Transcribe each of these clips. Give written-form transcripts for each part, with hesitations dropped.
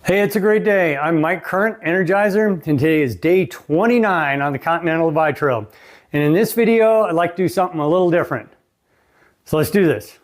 Hey, it's a great day. I'm Mike Current, Energizer, and today is day 29 on the Continental Divide Trail. And in this video, I'd like to do something a little different. So let's do this.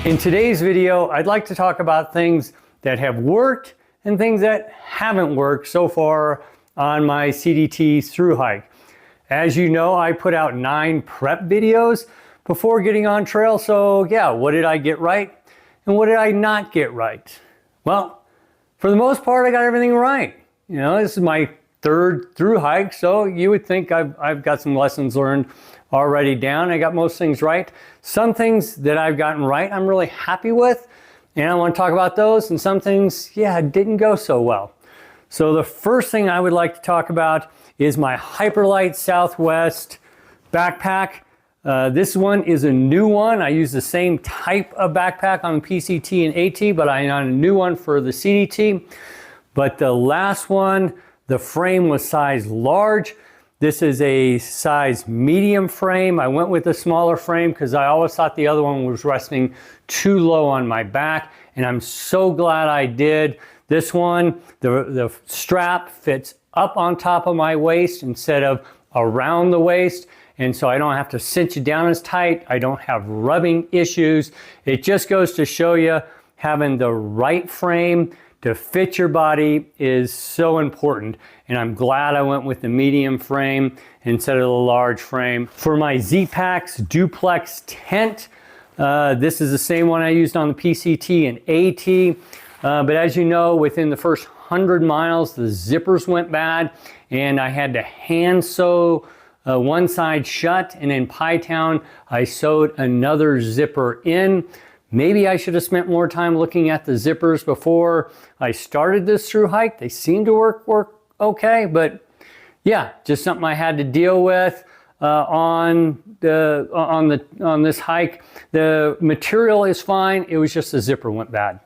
In today's video, I'd like to talk about things that have worked and things that haven't worked so far on my CDT through hike. As you know, I put out 9 prep videos before getting on trail. So yeah, what did I get right and what did I not get right? Well, for the most part, I got everything right. You know, this is my 3rd through hike, so you would think I've got some lessons learned already down. I got most things right. Some things that I've gotten right, I'm really happy with, and I want to talk about those. And some things, yeah, didn't go so well. So the first thing I would like to talk about is my Hyperlight Southwest backpack. This one is a new one. I use the same type of backpack on PCT and AT, but I got a new one for the CDT. But the last one, the frame was size large. This is a size medium frame. I went with a smaller frame because I always thought the other one was resting too low on my back, and I'm so glad I did. This one, the strap fits up on top of my waist instead of around the waist, and so I don't have to cinch it down as tight. I don't have rubbing issues. It just goes to show you having the right frame to fit your body is so important, and I'm glad I went with the medium frame instead of the large frame. For my Z-Packs duplex tent, this is the same one I used on the PCT and AT. But as you know, within the first 100 miles, the zippers went bad, and I had to hand sew one side shut, and in Pie Town, I sewed another zipper in. Maybe I should have spent more time looking at the zippers before I started this through hike. They seem to work okay, but yeah, just something I had to deal with on this hike. The material is fine. It was just the zipper went bad.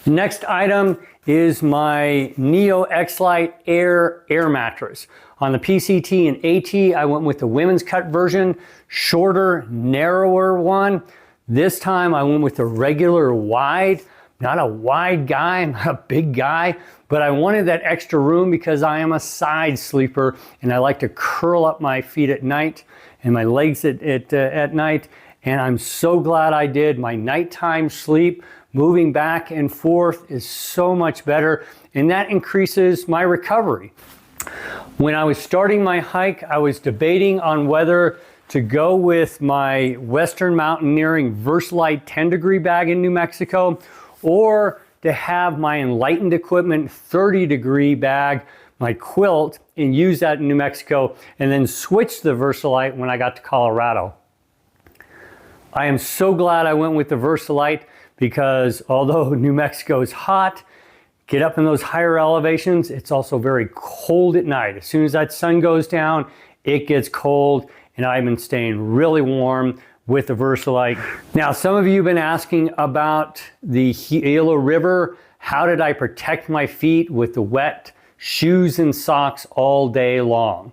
The next item is my Neo X-Lite Air mattress. On the PCT and AT, I went with the women's cut version, shorter, narrower one. This time I went with the regular wide. Not a wide guy, I'm not a big guy, but I wanted that extra room because I am a side sleeper and I like to curl up my feet at night and my legs at night. And I'm so glad I did. My nighttime sleep, moving back and forth, is so much better, and that increases my recovery. When I was starting my hike, I was debating on whether to go with my Western Mountaineering Versalite 10-degree bag in New Mexico, or to have my Enlightened Equipment 30-degree bag, my quilt, and use that in New Mexico, and then switch the Versalite when I got to Colorado. I am so glad I went with the Versalite because although New Mexico is hot, get up in those higher elevations, it's also very cold at night. As soon as that sun goes down, it gets cold, and I've been staying really warm with the Versalite. Now, some of you have been asking about the Gila River. How did I protect my feet with the wet shoes and socks all day long?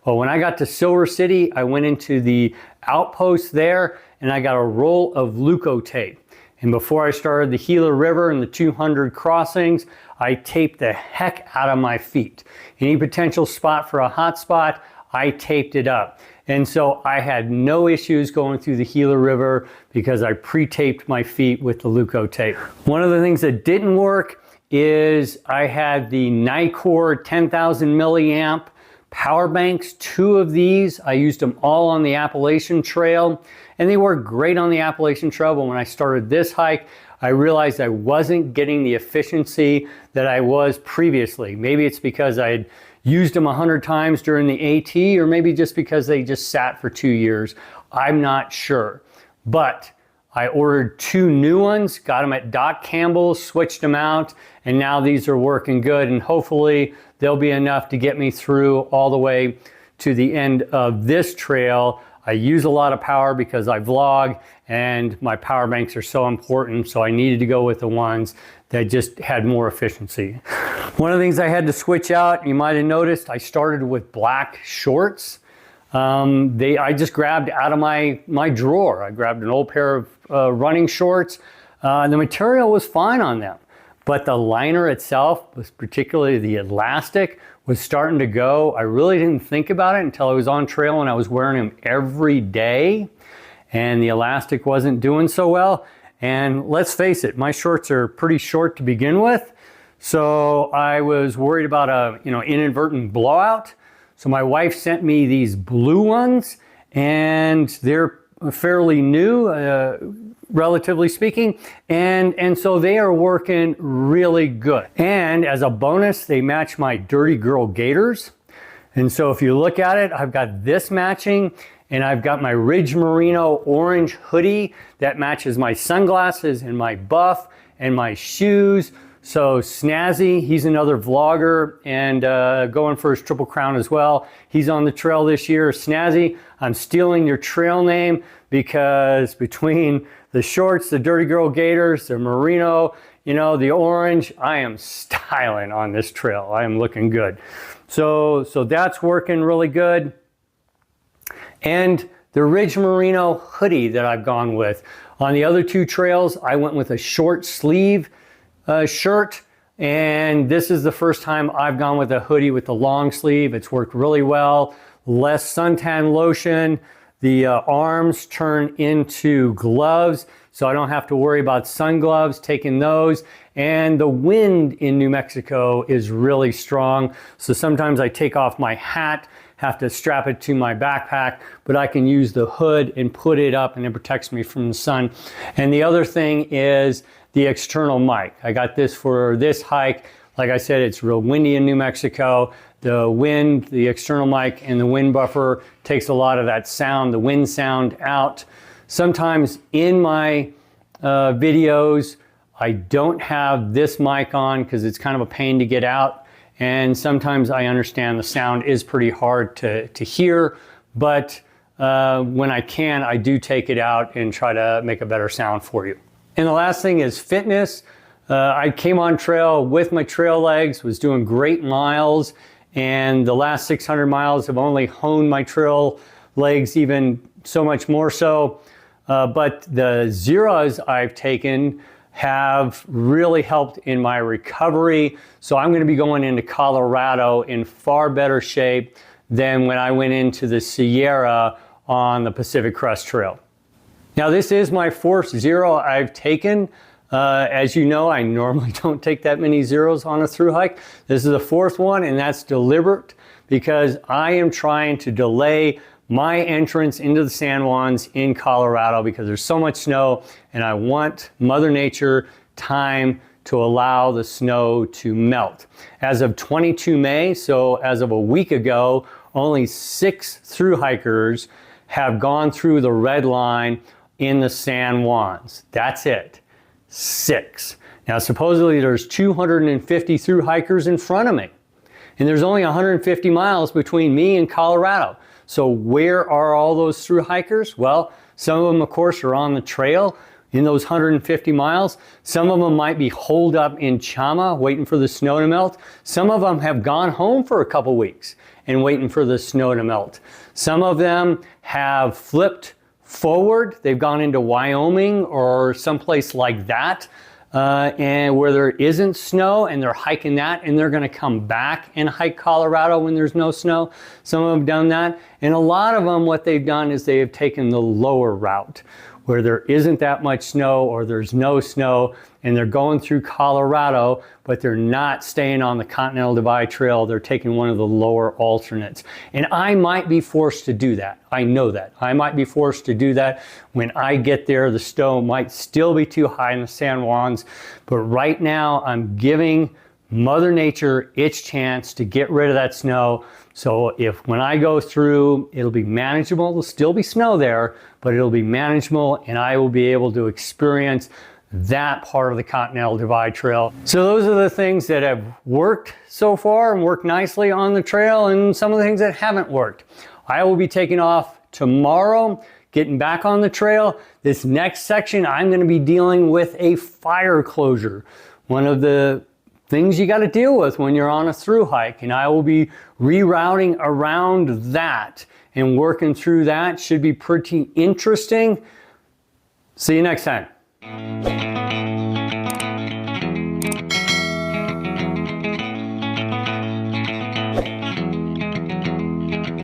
Well, when I got to Silver City, I went into the outpost there and I got a roll of Leuco tape. And before I started the Gila River and the 200 crossings, I taped the heck out of my feet. Any potential spot for a hot spot, I taped it up. And so I had no issues going through the Gila River because I pre-taped my feet with the Leuco tape. One of the things that didn't work is I had the Nicor 10,000 milliamp power banks, 2 of these. I used them all on the Appalachian Trail, and they work great on the Appalachian Trail, but when I started this hike, I realized I wasn't getting the efficiency that I was previously. Maybe it's because I had used them 100 times during the AT, or maybe just because they just sat for 2 years. I'm not sure, but I ordered 2 new ones, got them at Doc Campbell's, switched them out, and now these are working good, and hopefully they'll be enough to get me through all the way to the end of this trail. I use a lot of power because I vlog, and my power banks are so important, so I needed to go with the ones that just had more efficiency. One of the things I had to switch out, you might have noticed, I started with black shorts. I just grabbed out of my drawer. I grabbed an old pair of running shorts. The material was fine on them, but the liner itself, was particularly the elastic, was starting to go. I really didn't think about it until I was on trail and I was wearing them every day, and the elastic wasn't doing so well. And let's face it, my shorts are pretty short to begin with, so I was worried about a inadvertent blowout. So my wife sent me these blue ones, and they're fairly new, relatively speaking, and so they are working really good. And as a bonus, they match my Dirty Girl gaiters. And so if you look at it, I've got this matching, and I've got my Ridge Merino orange hoodie that matches my sunglasses and my buff and my shoes. So Snazzy, he's another vlogger and going for his Triple Crown as well. He's on the trail this year. Snazzy, I'm stealing your trail name because between the shorts, the Dirty Girl gaiters, the merino, the orange, I am styling on this trail. I am looking good. So that's working really good. And the Ridge Merino hoodie that I've gone with. On the other two trails, I went with a short sleeve shirt, and this is the first time I've gone with a hoodie with the long sleeve. It's worked really well. Less suntan lotion. The arms turn into gloves, so I don't have to worry about sun gloves, taking those. And the wind in New Mexico is really strong, so sometimes I take off my hat, have to strap it to my backpack, but I can use the hood and put it up, and it protects me from the sun. And the other thing is the external mic. I got this for this hike. Like I said, it's real windy in New Mexico. The wind, the external mic, and the wind buffer takes a lot of that sound, the wind sound out. Sometimes in my videos, I don't have this mic on because it's kind of a pain to get out. And sometimes I understand the sound is pretty hard to hear, but when I can, I do take it out and try to make a better sound for you. And the last thing is fitness. I came on trail with my trail legs, was doing great miles, and the last 600 miles have only honed my trail legs even so much more so. But the zeros I've taken have really helped in my recovery. So I'm going to be going into Colorado in far better shape than when I went into the Sierra on the Pacific Crest Trail. Now this is my fourth zero I've taken. As you know, I normally don't take that many zeros on a thru hike. This is the fourth one, and that's deliberate because I am trying to delay my entrance into the San Juans in Colorado because there's so much snow, and I want Mother Nature time to allow the snow to melt. As of 22 May, so as of a week ago, only 6 thru hikers have gone through the red line in the San Juans. That's it. 6. Now supposedly there's 250 thru hikers in front of me, and there's only 150 miles between me and Colorado. So where are all those thru hikers? Well, some of them of course are on the trail in those 150 miles. Some of them might be holed up in Chama waiting for the snow to melt. Some of them have gone home for a couple weeks and waiting for the snow to melt. Some of them have flipped forward. They've gone into Wyoming or someplace like that, and where there isn't snow, and they're hiking that, and they're going to come back and hike Colorado when there's no snow. Some of them have done that, and a lot of them, what they've done is they have taken the lower route where there isn't that much snow or there's no snow, and they're going through Colorado, but they're not staying on the Continental Divide Trail. They're taking one of the lower alternates. And I might be forced to do that. I know that. I might be forced to do that. When I get there, the snow might still be too high in the San Juans, but right now I'm giving Mother Nature its chance to get rid of that snow. So if when I go through, it'll be manageable. There'll still be snow there, but it'll be manageable, and I will be able to experience that part of the Continental Divide Trail. So those are the things that have worked so far and worked nicely on the trail, and some of the things that haven't worked. I will be taking off tomorrow, getting back on the trail. This next section, I'm going to be dealing with a fire closure. one of the things you got to deal with when you're on a thru hike, and I will be rerouting around that and working through that. Should be pretty interesting. See you next time.